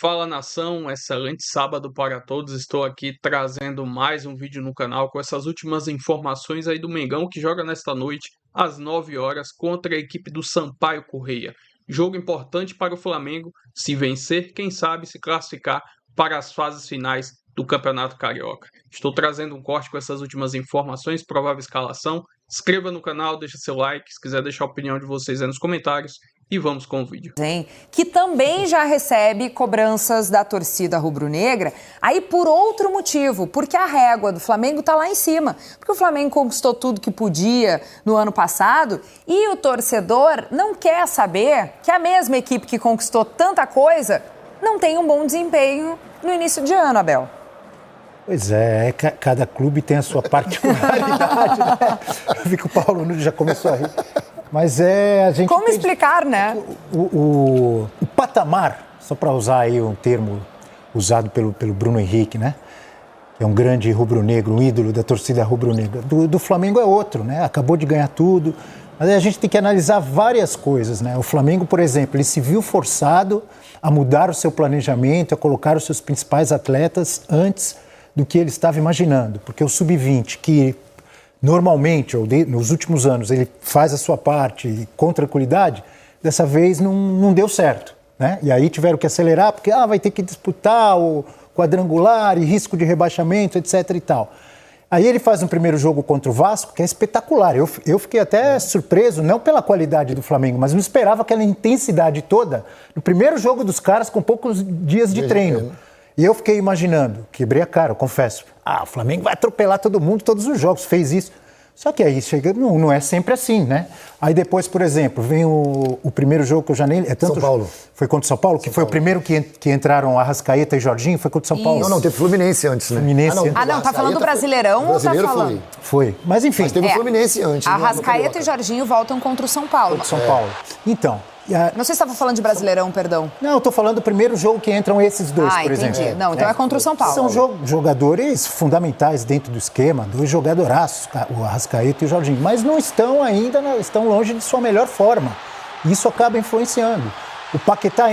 Fala nação, excelente sábado para todos. Estou aqui trazendo mais um vídeo no canal com essas últimas informações aí do Mengão que joga nesta noite às 9 horas contra a equipe do Sampaio Corrêa. Jogo importante para o Flamengo, se vencer, quem sabe se classificar para as fases finais do Campeonato Carioca. Estou trazendo um corte com essas últimas informações, provável escalação. Inscreva no canal, deixa seu like, se quiser deixar a opinião de vocês aí nos comentários. E vamos com o vídeo. Que também já recebe cobranças da torcida rubro-negra, aí por outro motivo, porque a régua do Flamengo está lá em cima. Porque o Flamengo conquistou tudo que podia no ano passado e o torcedor não quer saber que a mesma equipe que conquistou tanta coisa não tem um bom desempenho no início de ano, Abel. Pois é, cada clube tem a sua particularidade, né? Eu vi que o Paulo Nunes já começou a rir. Mas a gente... Como explicar, né? O patamar, só para usar aí um termo usado pelo Bruno Henrique, né? Que é um grande rubro-negro, um ídolo da torcida rubro-negra. Do Flamengo é outro, né? Acabou de ganhar tudo. Mas a gente tem que analisar várias coisas, né? O Flamengo, por exemplo, ele se viu forçado a mudar o seu planejamento, a colocar os seus principais atletas antes do que ele estava imaginando. Porque o Sub-20, que... normalmente, ou nos últimos anos, ele faz a sua parte com tranquilidade, dessa vez não deu certo, né? E aí tiveram que acelerar, porque vai ter que disputar o quadrangular e risco de rebaixamento, etc. e tal. Aí ele faz um primeiro jogo contra o Vasco, que é espetacular. Eu fiquei até surpreso, não pela qualidade do Flamengo, mas não esperava aquela intensidade toda no primeiro jogo dos caras com poucos dias de treino. E eu fiquei imaginando, quebrei a cara, eu confesso. O Flamengo vai atropelar todo mundo, todos os jogos, fez isso. Só que aí chega, não é sempre assim, né? Aí depois, por exemplo, vem o primeiro jogo que eu já nem... São Paulo. Foi contra o São Paulo? Que foi o primeiro que entraram Arrascaeta e Jorginho? Foi contra o São Paulo? Não, teve Fluminense antes, né? Fluminense. Tá falando do Brasileirão ou tá falando? Foi. Mas enfim. Mas teve o Fluminense antes. Arrascaeta e Jorginho voltam contra o São Paulo. Contra o São Paulo. Então... Não sei se estava falando de Brasileirão, perdão. Não, eu tô falando do primeiro jogo que entram esses dois, por exemplo. Entendi. Não, então é contra o São Paulo. São jogadores fundamentais dentro do esquema, dois jogadoraços, o Arrascaeta e o Jorginho, mas não estão ainda, estão longe de sua melhor forma. Isso acaba influenciando. O Paquetá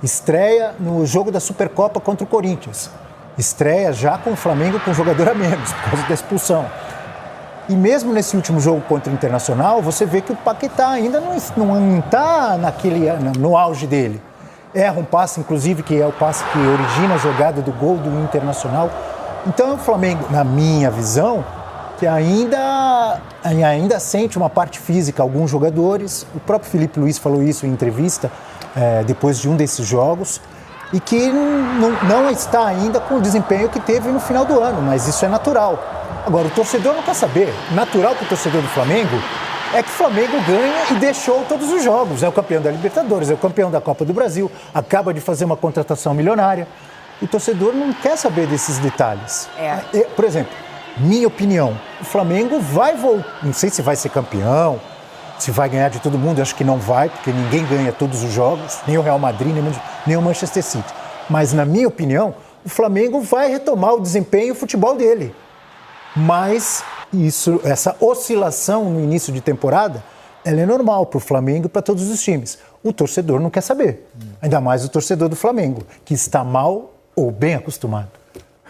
estreia no jogo da Supercopa contra o Corinthians. Estreia já com o Flamengo com um jogador a menos, por causa da expulsão. E mesmo nesse último jogo contra o Internacional, você vê que o Paquetá ainda não está no auge dele. Erra um passe, inclusive, que é o passe que origina a jogada do gol do Internacional. Então, o Flamengo, na minha visão, que ainda sente uma parte física, alguns jogadores. O próprio Felipe Luiz falou isso em entrevista, depois de um desses jogos, e que não está ainda com o desempenho que teve no final do ano, mas isso é natural. Agora, o torcedor não quer saber. Natural para o torcedor do Flamengo é que o Flamengo ganha e deixou todos os jogos. É o campeão da Libertadores, é o campeão da Copa do Brasil, acaba de fazer uma contratação milionária. O torcedor não quer saber desses detalhes. Por exemplo, minha opinião, o Flamengo vai voltar, não sei se vai ser campeão, se vai ganhar de todo mundo, acho que não vai, porque ninguém ganha todos os jogos, nem o Real Madrid, nem o Manchester City. Mas, na minha opinião, o Flamengo vai retomar o desempenho e o futebol dele. Mas essa oscilação no início de temporada, ela é normal para o Flamengo e para todos os times. O torcedor não quer saber, ainda mais o torcedor do Flamengo, que está mal ou bem acostumado.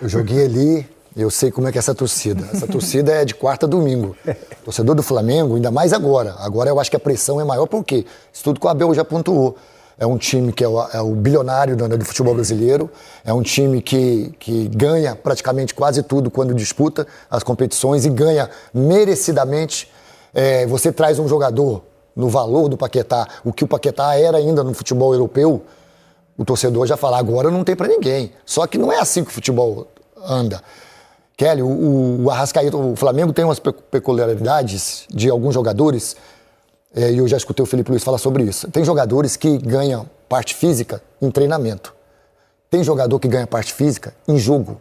Eu joguei ali, eu sei como é que é essa torcida. Essa torcida é de quarta a domingo. Torcedor do Flamengo, ainda mais agora. Agora eu acho que a pressão é maior, porque isso tudo que o Abel já pontuou. É um time que é o bilionário do futebol brasileiro, é um time que ganha praticamente quase tudo quando disputa as competições e ganha merecidamente. Você traz um jogador no valor do Paquetá, o que o Paquetá era ainda no futebol europeu, o torcedor já fala, agora não tem pra ninguém. Só que não é assim que o futebol anda. Kelly, o Arrascaeta, o Flamengo tem umas peculiaridades de alguns jogadores. E eu já escutei o Felipe Luiz falar sobre isso. Tem jogadores que ganham parte física em treinamento. Tem jogador que ganha parte física em jogo.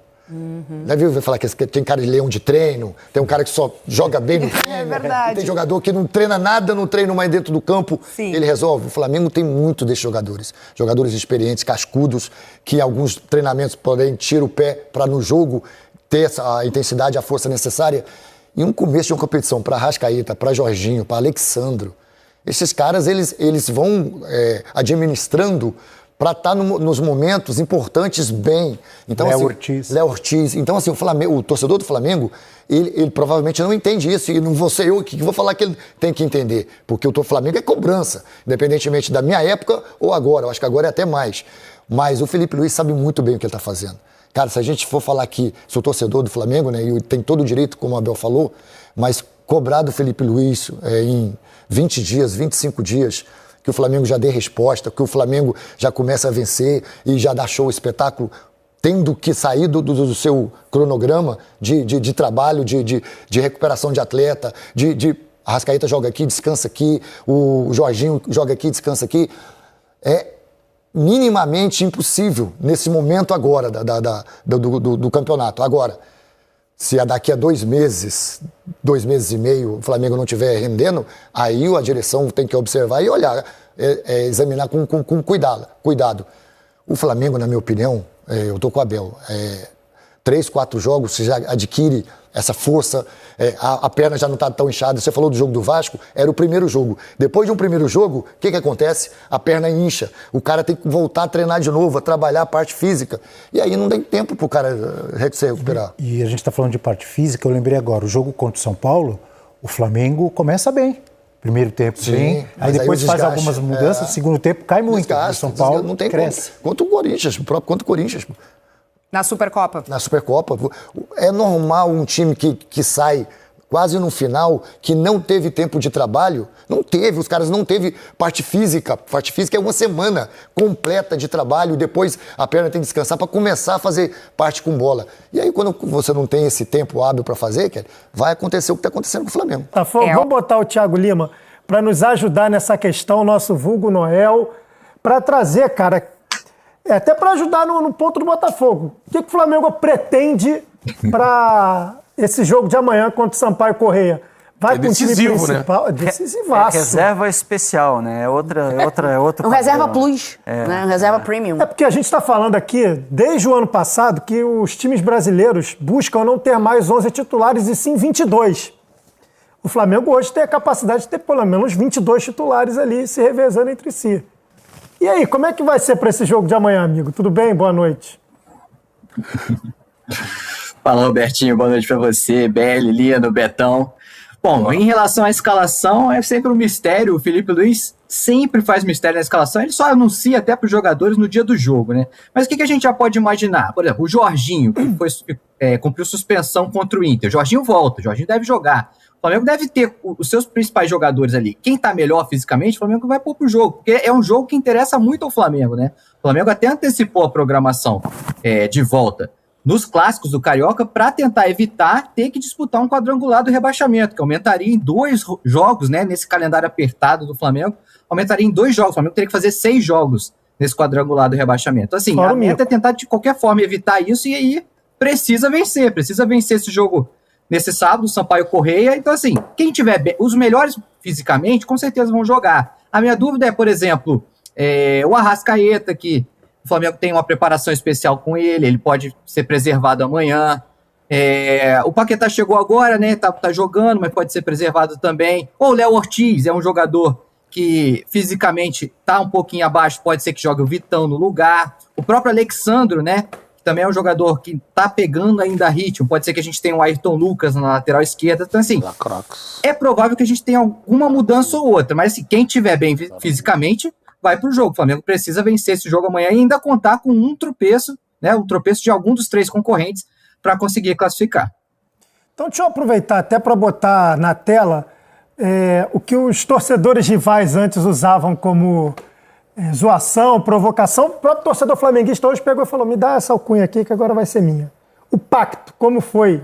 Já viu falar que tem cara de leão de treino, tem um cara que só joga bem no treino. É verdade. Tem jogador que não treina nada no treino, mas dentro do campo ele resolve. O Flamengo tem muito desses jogadores. Jogadores experientes, cascudos, que em alguns treinamentos podem tirar o pé para no jogo ter a intensidade, a força necessária. E um começo de uma competição para Arrascaeta, para Jorginho, para Alexandro, esses caras eles vão administrando para estar nos momentos importantes bem. Então, Léo assim, Léo Ortiz. Então, assim, o torcedor do Flamengo, ele provavelmente não entende isso. E não vou ser eu que vou falar que ele tem que entender. Porque o Flamengo é cobrança, independentemente da minha época ou agora. Eu acho que agora é até mais. Mas o Felipe Luiz sabe muito bem o que ele está fazendo. Cara, se a gente for falar aqui, sou torcedor do Flamengo, né, e tem todo o direito, como o Abel falou, mas cobrar do Felipe Luiz em 20 dias, 25 dias, que o Flamengo já dê resposta, que o Flamengo já comece a vencer e já dá show, espetáculo, tendo que sair do seu cronograma de trabalho, de recuperação de atleta, a Arrascaeta joga aqui, descansa aqui, o Jorginho joga aqui, descansa aqui. É minimamente impossível nesse momento agora do campeonato. Agora, se daqui a 2 meses e meio, o Flamengo não estiver rendendo, aí a direção tem que observar e olhar, examinar com cuidado. O Flamengo, na minha opinião, eu estou com o Abel, 3, 4 jogos, você já adquire essa força, a perna já não está tão inchada. Você falou do jogo do Vasco, era o primeiro jogo. Depois de um primeiro jogo, o que acontece? A perna incha, o cara tem que voltar a treinar de novo, a trabalhar a parte física. E aí não tem tempo para o cara se recuperar. E a gente está falando de parte física, eu lembrei agora, o jogo contra o São Paulo, o Flamengo começa bem. Primeiro tempo, sim, bem, aí depois faz algumas mudanças, segundo tempo cai muito. Desgaste, o São Paulo não tem cresce. Contra o Corinthians, contra o Corinthians. Na Supercopa. Na Supercopa. É normal um time que sai quase no final, que não teve tempo de trabalho, os caras não teve parte física. Parte física é uma semana completa de trabalho, depois a perna tem que descansar para começar a fazer parte com bola. E aí, quando você não tem esse tempo hábil para fazer, vai acontecer o que está acontecendo com o Flamengo. Vamos botar o Thiago Lima para nos ajudar nessa questão, nosso vulgo Noel, para trazer, cara, até para ajudar no ponto do Botafogo. O que o Flamengo pretende para esse jogo de amanhã contra o Sampaio Corrêa? Vai com o time principal, né? Decisivaço. Reserva especial, né? É outro reserva plus, né? Reserva premium. É porque a gente está falando aqui, desde o ano passado, que os times brasileiros buscam não ter mais 11 titulares e sim 22. O Flamengo hoje tem a capacidade de ter pelo menos 22 titulares ali se revezando entre si. E aí, como é que vai ser para esse jogo de amanhã, amigo? Tudo bem? Boa noite. Fala, Robertinho. Boa noite para você, Beli, Lino, Betão. Bom, em relação à escalação, é sempre um mistério. O Felipe Luiz sempre faz mistério na escalação. Ele só anuncia até para os jogadores no dia do jogo, né? Mas o que a gente já pode imaginar? Por exemplo, o Jorginho, que cumpriu suspensão contra o Inter. O Jorginho volta, o Jorginho deve jogar. O Flamengo deve ter os seus principais jogadores ali. Quem tá melhor fisicamente, o Flamengo vai pôr pro jogo. Porque é um jogo que interessa muito ao Flamengo, né? O Flamengo até antecipou a programação de volta nos clássicos do Carioca para tentar evitar ter que disputar um quadrangular do rebaixamento, que aumentaria em 2 jogos, né? Nesse calendário apertado do Flamengo, aumentaria em 2 jogos. O Flamengo teria que fazer 6 jogos nesse quadrangular do rebaixamento. Assim, a meta é tentar de qualquer forma evitar isso e aí precisa vencer esse jogo nesse sábado, Sampaio Corrêa. Então, assim, quem tiver bem, os melhores fisicamente, com certeza vão jogar. A minha dúvida é, por exemplo, o Arrascaeta, que o Flamengo tem uma preparação especial com ele pode ser preservado amanhã. O Paquetá chegou agora, né? Tá jogando, mas pode ser preservado também. Ou o Léo Ortiz é um jogador que fisicamente tá um pouquinho abaixo, pode ser que jogue o Vitão no lugar. O próprio Alexandro, né? Também é um jogador que tá pegando ainda ritmo. Pode ser que a gente tenha um Ayrton Lucas na lateral esquerda. Então, assim, é provável que a gente tenha alguma mudança ou outra. Mas, assim, quem tiver bem fisicamente, vai pro jogo. O Flamengo precisa vencer esse jogo amanhã e ainda contar com um tropeço, né? Um tropeço de algum dos 3 concorrentes para conseguir classificar. Então, deixa eu aproveitar até para botar na tela o que os torcedores rivais antes usavam como zoação, provocação. O próprio torcedor flamenguista hoje pegou e falou: me dá essa alcunha aqui que agora vai ser minha. O pacto, como foi?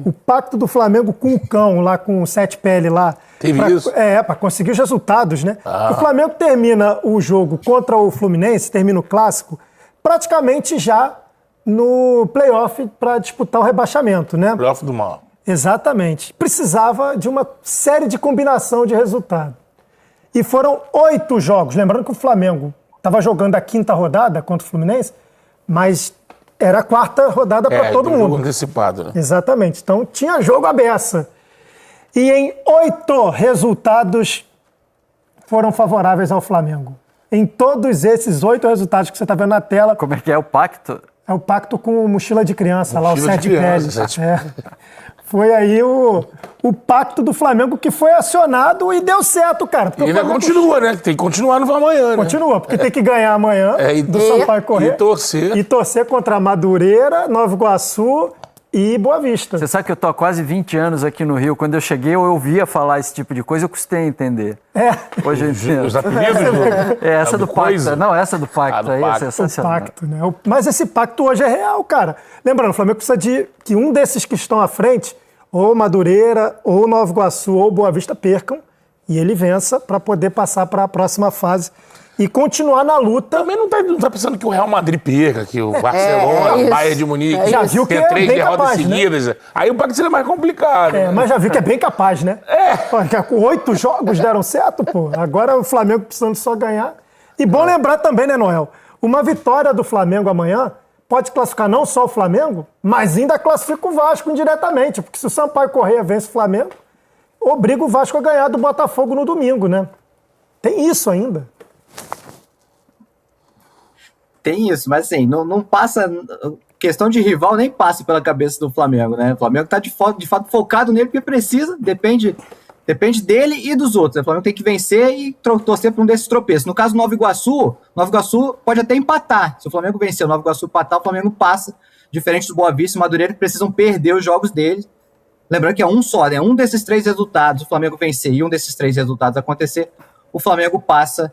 O pacto do Flamengo com o cão, lá com o Sete Pele lá. Teve isso? Para conseguir os resultados, né? O Flamengo termina o jogo contra o Fluminense, termina o clássico, praticamente já no playoff para disputar o rebaixamento, né? Playoff do mal. Exatamente. Precisava de uma série de combinação de resultado. E foram 8 jogos. Lembrando que o Flamengo estava jogando a 5ª rodada contra o Fluminense, mas era a 4ª rodada para todo mundo. Jogo antecipado, né? Exatamente. Então tinha jogo à beça. E em 8 resultados foram favoráveis ao Flamengo. em todos esses 8 resultados que você está vendo na tela. Como é que é o pacto? É o pacto com mochila de criança, lá o Sete Pérez. Sete... Foi aí o pacto do Flamengo que foi acionado e deu certo, cara. E ainda continua, né? Tem que continuar no amanhã, né? Continua, porque tem que ganhar amanhã do Sampaio Corrêa. E torcer contra Madureira, Nova Iguaçu e Boa Vista. Você sabe que eu tô há quase 20 anos aqui no Rio. Quando eu cheguei, eu ouvia falar esse tipo de coisa, eu custei a entender. Hoje eu entendo. Os apelidos? Essa do pacto. Não, essa do pacto aí é sensacional. O pacto, né? Mas esse pacto hoje é real, cara. Lembrando, o Flamengo precisa de que um desses que estão à frente, ou Madureira, ou Nova Iguaçu, ou Boa Vista, percam e ele vença para poder passar para a próxima fase e continuar na luta. Também não tá pensando que o Real Madrid perca, que o Barcelona, o Bayern de Munique, já viu que tem é 3 bem derrotas capaz, seguidas. Né? Aí o pacto seria mais complicado. Né? Mas já viu que é bem capaz, né? Porque com 8 jogos deram certo, pô. Agora o Flamengo precisando só ganhar. E bom lembrar também, né, Noel? Uma vitória do Flamengo amanhã pode classificar não só o Flamengo, mas ainda classifica o Vasco indiretamente. Porque se o Sampaio Corrêa vence o Flamengo, obriga o Vasco a ganhar do Botafogo no domingo, né? Tem isso ainda. Tem isso, mas assim, não passa... Questão de rival nem passa pela cabeça do Flamengo, né? O Flamengo tá de fato focado nele porque precisa, depende dele e dos outros. O Flamengo tem que vencer e torcer para um desses tropeços. No caso do Nova Iguaçu pode até empatar. Se o Flamengo vencer, o Nova Iguaçu empatar, o Flamengo passa. Diferente do Boa Vista e Madureira, que precisam perder os jogos deles. Lembrando que é um só, né? Um desses 3 resultados, o Flamengo vencer e um desses 3 resultados acontecer, o Flamengo passa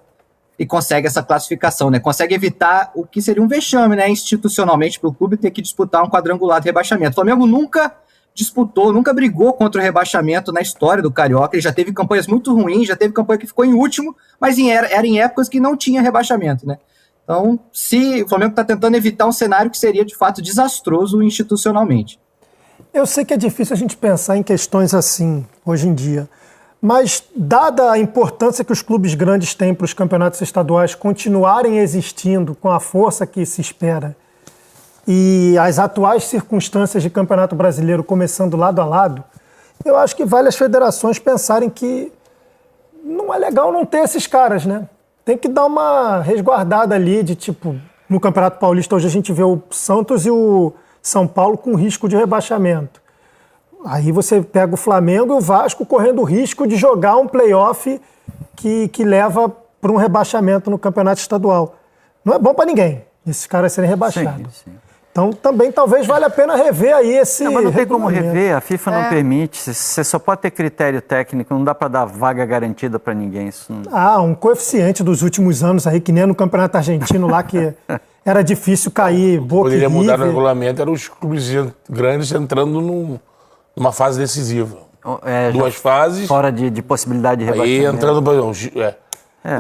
e consegue essa classificação, né? Consegue evitar o que seria um vexame, né? Institucionalmente para o clube ter que disputar um quadrangular de rebaixamento. O Flamengo nunca disputou, nunca brigou contra o rebaixamento na história do Carioca. Ele já teve campanhas muito ruins, já teve campanha que ficou em último, mas era em épocas que não tinha rebaixamento, né? Então, se o Flamengo está tentando evitar um cenário que seria, de fato, desastroso institucionalmente. Eu sei que é difícil a gente pensar em questões assim, hoje em dia, mas dada a importância que os clubes grandes têm para os campeonatos estaduais continuarem existindo com a força que se espera e as atuais circunstâncias de campeonato brasileiro começando lado a lado, eu acho que vale as federações pensarem que não é legal não ter esses caras, né? Tem que dar uma resguardada ali de tipo, no Campeonato Paulista hoje a gente vê o Santos e o São Paulo com risco de rebaixamento. Aí você pega o Flamengo e o Vasco correndo o risco de jogar um play-off que leva para um rebaixamento no campeonato estadual. Não é bom para ninguém esses caras serem rebaixados. Sim. Então também talvez valha a pena rever aí esse mas não tem como rever, a FIFA não permite. Você só pode ter critério técnico, não dá para dar vaga garantida para ninguém. Isso não... um coeficiente dos últimos anos aí, que nem no campeonato argentino lá, que era difícil cair Boca e River. Poderia mudar no regulamento, eram os clubes grandes entrando numa fase decisiva. 2 fases. Fora de possibilidade de rebaixamento. Aí entrando...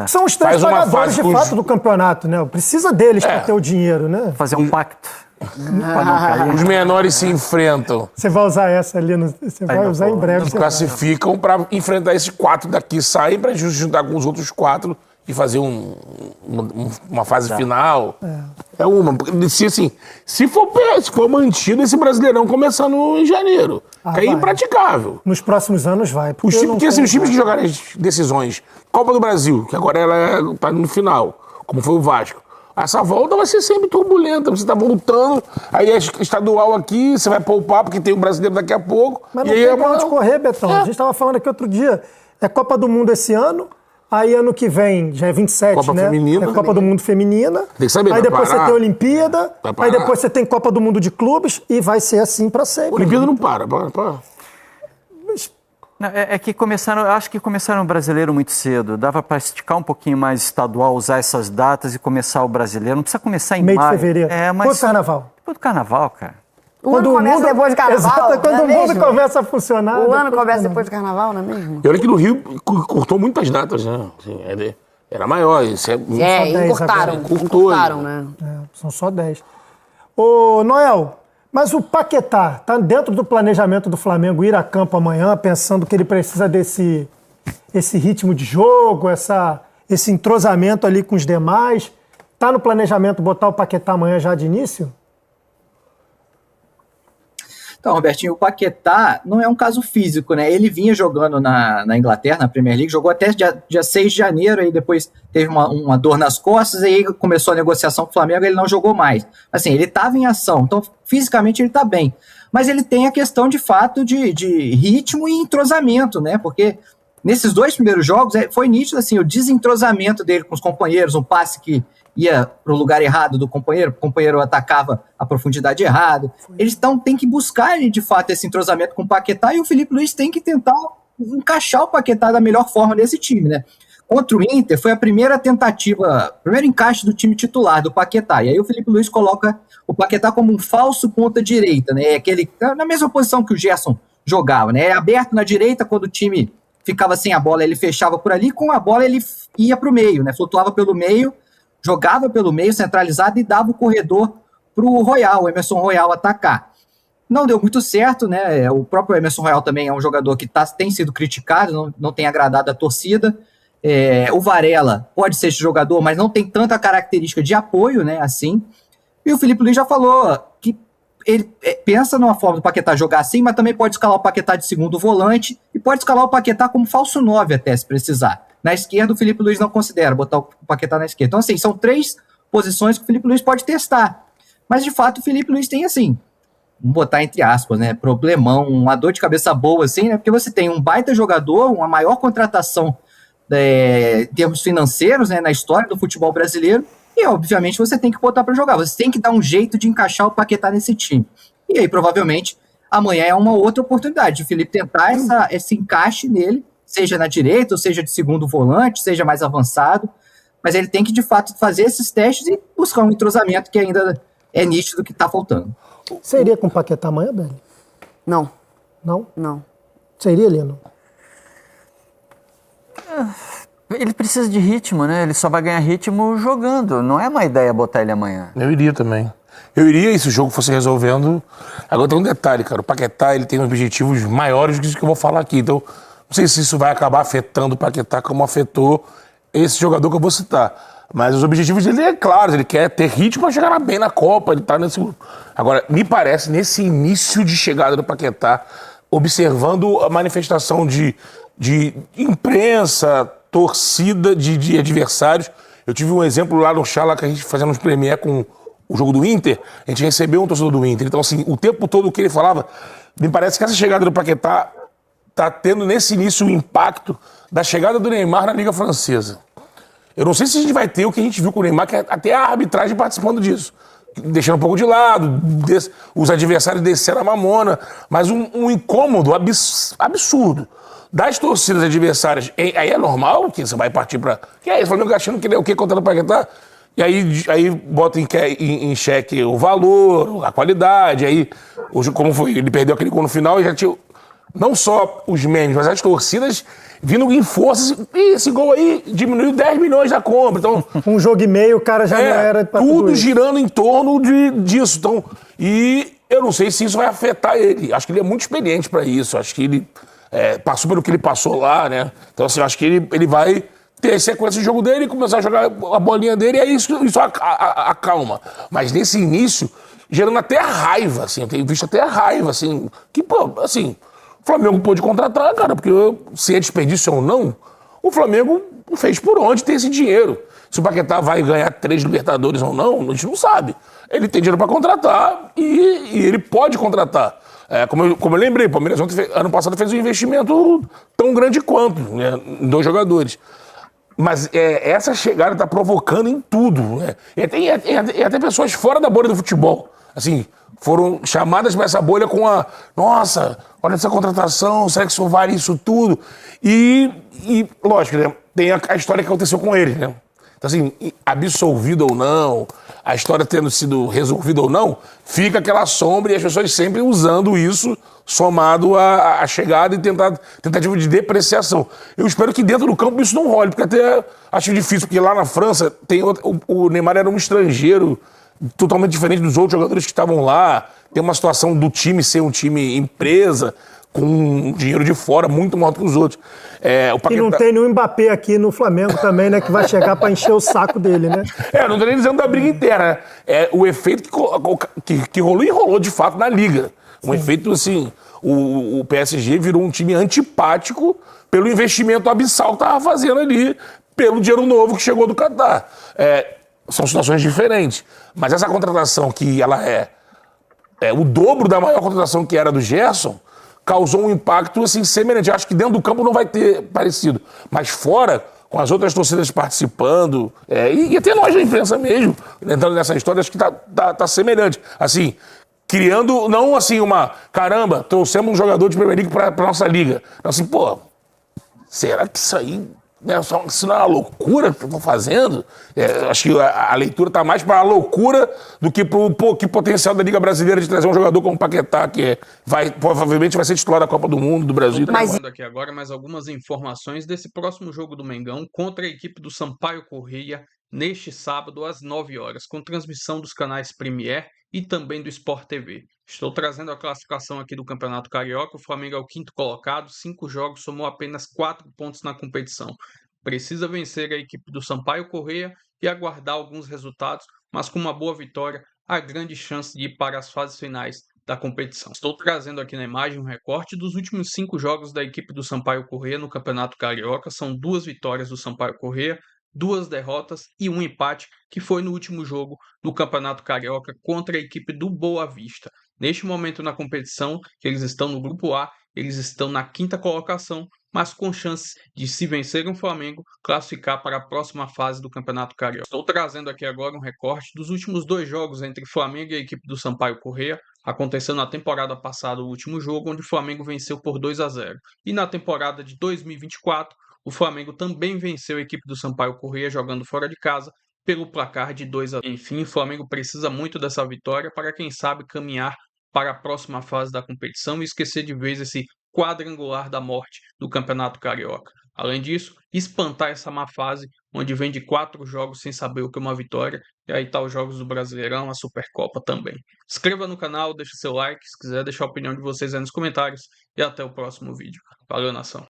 São os 3 pagadores de fato do campeonato, né? Precisa deles para ter o dinheiro, né? Fazer um pacto. Os menores se enfrentam. Você vai usar essa ali, você vai usar em breve. Eles classificam para enfrentar esses 4 daqui, saem para juntar com os outros 4 e fazer uma fase final. É uma. Se for mantido esse Brasileirão começando em janeiro, que é impraticável. Nos próximos anos vai. Os times que jogaram as decisões, Copa do Brasil, que agora ela está no final, como foi o Vasco. Essa volta vai ser sempre turbulenta, você está voltando, aí é estadual aqui, você vai poupar porque tem o brasileiro daqui a pouco. Mas não tem pra onde correr, Betão. A gente estava falando aqui outro dia, é Copa do Mundo esse ano, aí ano que vem, já é 27, Copa né? Feminina. É Copa do Mundo Feminina. Tem que saber, aí depois parar. Você tem Olimpíada, aí depois você tem Copa do Mundo de clubes e vai ser assim para sempre. Olimpíada não para. É que acho que começaram o brasileiro muito cedo. Dava para esticar um pouquinho mais estadual, usar essas datas e começar o brasileiro. Não precisa começar em meio maio. De fevereiro. Mas depois do carnaval. Depois do carnaval, cara. O ano começa depois do carnaval. Exato, quando o mundo começa a funcionar. O ano começa depois do carnaval, não é mesmo? E olha que no Rio cortou muitas datas, né? Era maior. Encurtaram, né? São só 10. Ô, Noel. Mas o Paquetá está dentro do planejamento do Flamengo ir a campo amanhã, pensando que ele precisa desse ritmo de jogo, esse entrosamento ali com os demais. Está no planejamento botar o Paquetá amanhã já de início? Então, Robertinho, o Paquetá não é um caso físico, né? Ele vinha jogando na Inglaterra, na Premier League, jogou até dia 6 de janeiro, aí depois teve uma dor nas costas, aí começou a negociação com o Flamengo, ele não jogou mais. Assim, ele estava em ação, então fisicamente ele está bem. Mas ele tem a questão, de fato, de ritmo e entrosamento, né? Porque nesses 2 primeiros jogos foi nítido, assim, o desentrosamento dele com os companheiros, um passe que ia para o lugar errado do companheiro, o companheiro atacava a profundidade errada. Eles têm que buscar, de fato, esse entrosamento com o Paquetá, e o Felipe Luiz tem que tentar encaixar o Paquetá da melhor forma nesse time, né? Contra o Inter, foi a primeira tentativa, primeiro encaixe do time titular, do Paquetá, e aí o Felipe Luiz coloca o Paquetá como um falso ponta-direita, né? Aquele, na mesma posição que o Gerson jogava, né? Aberto na direita, quando o time ficava sem a bola, ele fechava por ali, com a bola ele ia para o meio, né? Flutuava pelo meio, jogava pelo meio centralizado e dava o corredor para o Royal, o Emerson Royal, atacar. Não deu muito certo, né? O próprio Emerson Royal também é um jogador que tem sido criticado, não tem agradado a torcida. O Varela pode ser esse jogador, mas não tem tanta característica de apoio, né? Assim. E o Felipe Luiz já falou que ele pensa numa forma do Paquetá jogar assim, mas também pode escalar o Paquetá de segundo volante e pode escalar o Paquetá como falso 9 até, se precisar. Na esquerda, o Felipe Luiz não considera botar o Paquetá na esquerda. Então, assim, são 3 posições que o Felipe Luiz pode testar. Mas, de fato, o Felipe Luiz tem, assim, vamos botar entre aspas, né, problemão, uma dor de cabeça boa, assim, né, porque você tem um baita jogador, uma maior contratação em termos financeiros, né, na história do futebol brasileiro, e, obviamente, você tem que botar para jogar. Você tem que dar um jeito de encaixar o Paquetá nesse time. E aí, provavelmente, amanhã é uma outra oportunidade de o Felipe tentar esse encaixe nele, seja na direita, ou seja de segundo volante, seja mais avançado, mas ele tem que, de fato, fazer esses testes e buscar um entrosamento que ainda é nítido que está faltando. Você iria com o Paquetá amanhã, Beli? Não. Não? Não. Você iria, Lino? Ele precisa de ritmo, né? Ele só vai ganhar ritmo jogando. Não é uma ideia botar ele amanhã. Eu iria também. Eu iria, se o jogo fosse resolvendo. Agora tem um detalhe, cara. O Paquetá, ele tem objetivos maiores do que eu vou falar aqui. Então, não sei se isso vai acabar afetando o Paquetá como afetou esse jogador que eu vou citar. Mas os objetivos dele é claro, ele quer ter ritmo para chegar bem na Copa, ele tá nesse grupo. Agora, me parece, nesse início de chegada do Paquetá, observando a manifestação de imprensa, torcida, de adversários. Eu tive um exemplo lá no Chala, que a gente fazendo uns premier com o jogo do Inter, a gente recebeu um torcedor do Inter. Então, assim, o tempo todo o que ele falava, me parece que essa chegada do Paquetá tá tendo nesse início o impacto da chegada do Neymar na Liga Francesa. Eu não sei se a gente vai ter o que a gente viu com o Neymar, que é até a arbitragem participando disso. Deixando um pouco de lado, os adversários desceram a mamona, mas um incômodo absurdo. Das torcidas adversárias, aí é normal que você vai partir para... Que é isso? O Flamengo achando que ele é o quê contra o Paquetá? E aí bota em xeque o valor, a qualidade, aí, como foi, ele perdeu aquele gol no final e já tinha... Não só os memes, mas as torcidas vindo em força. E esse gol aí diminuiu 10 milhões da compra. Então, um jogo e meio, o cara já não era... Tudo girando em torno disso. Então, e eu não sei se isso vai afetar ele. Acho que ele é muito experiente para isso. Acho que ele passou pelo que ele passou lá, né? Então, assim, acho que ele vai ter a sequência de jogo dele, começar a jogar a bolinha dele, e aí isso acalma. Mas nesse início, gerando até a raiva, assim. Eu tenho visto até a raiva, assim. Que, pô, assim... O Flamengo pôde contratar, cara, porque se é desperdício ou não, o Flamengo fez por onde ter esse dinheiro. Se o Paquetá vai ganhar 3 Libertadores ou não, a gente não sabe. Ele tem dinheiro para contratar e ele pode contratar. Como eu lembrei, o Palmeiras ano passado fez um investimento tão grande quanto, né, em 2 jogadores. Mas essa chegada está provocando em tudo. Né? E até pessoas fora da bolha do futebol. Assim, foram chamadas para essa bolha com nossa, olha essa contratação, será que isso vale isso tudo? E lógico, né, tem a história que aconteceu com ele, né? Então, assim, absolvido ou não, a história tendo sido resolvida ou não, fica aquela sombra e as pessoas sempre usando isso somado à chegada e tentativa de depreciação. Eu espero que dentro do campo isso não role, porque até acho difícil, porque lá na França o Neymar era um estrangeiro totalmente diferente dos outros jogadores que estavam lá. Tem uma situação do time ser um time empresa, com dinheiro de fora muito maior do que os outros. O Paquetá... E não tem nenhum Mbappé aqui no Flamengo também, né? Que vai chegar para encher o saco dele, né? Não tô nem dizendo da briga interna, né? É o efeito que rolou e rolou de fato na Liga. Um efeito assim, o PSG virou um time antipático pelo investimento abissal que tava fazendo ali, pelo dinheiro novo que chegou do Catar. São situações diferentes. Mas essa contratação que ela é o dobro da maior contratação que era do Gerson, causou um impacto assim, semelhante. Eu acho que dentro do campo não vai ter parecido. Mas fora, com as outras torcidas participando, e até nós da imprensa mesmo, entrando nessa história, acho que tá semelhante. Assim, criando, não assim caramba, trouxemos um jogador de Premier League pra nossa liga. Assim, pô, será que isso aí... Isso não é uma loucura que estão fazendo? Acho que a leitura está mais para a loucura do que para o potencial da Liga Brasileira de trazer um jogador como o Paquetá, que provavelmente vai ser titular da Copa do Mundo, do Brasil. Estou trazendo aqui agora mais algumas informações desse próximo jogo do Mengão contra a equipe do Sampaio Corrêa neste sábado às 9 horas, com transmissão dos canais Premier e também do Sport TV. Estou trazendo a classificação aqui do Campeonato Carioca. O Flamengo é o quinto colocado, 5 jogos, somou apenas 4 pontos na competição. Precisa vencer a equipe do Sampaio Corrêa e aguardar alguns resultados, mas com uma boa vitória, há grande chance de ir para as fases finais da competição. Estou trazendo aqui na imagem um recorte dos últimos 5 jogos da equipe do Sampaio Corrêa no Campeonato Carioca. São 2 vitórias do Sampaio Corrêa, 2 derrotas e 1 empate, que foi no último jogo do Campeonato Carioca contra a equipe do Boa Vista. Neste momento na competição, eles estão no Grupo A, eles estão na 5ª colocação, mas com chances de, se vencerem o Flamengo, classificar para a próxima fase do Campeonato Carioca. Estou trazendo aqui agora um recorte dos últimos 2 jogos entre Flamengo e a equipe do Sampaio Corrêa. Aconteceu na temporada passada o último jogo, onde o Flamengo venceu por 2-0. E na temporada de 2024, o Flamengo também venceu a equipe do Sampaio Corrêa jogando fora de casa pelo placar de 2-0. Enfim, o Flamengo precisa muito dessa vitória para, quem sabe, caminhar para a próxima fase da competição e esquecer de vez esse quadrangular da morte do Campeonato Carioca. Além disso, espantar essa má fase, onde vem de 4 jogos sem saber o que é uma vitória, e aí tá os jogos do Brasileirão, a Supercopa também. Se inscreva no canal, deixa seu like, se quiser deixar a opinião de vocês aí nos comentários, e até o próximo vídeo. Valeu, nação!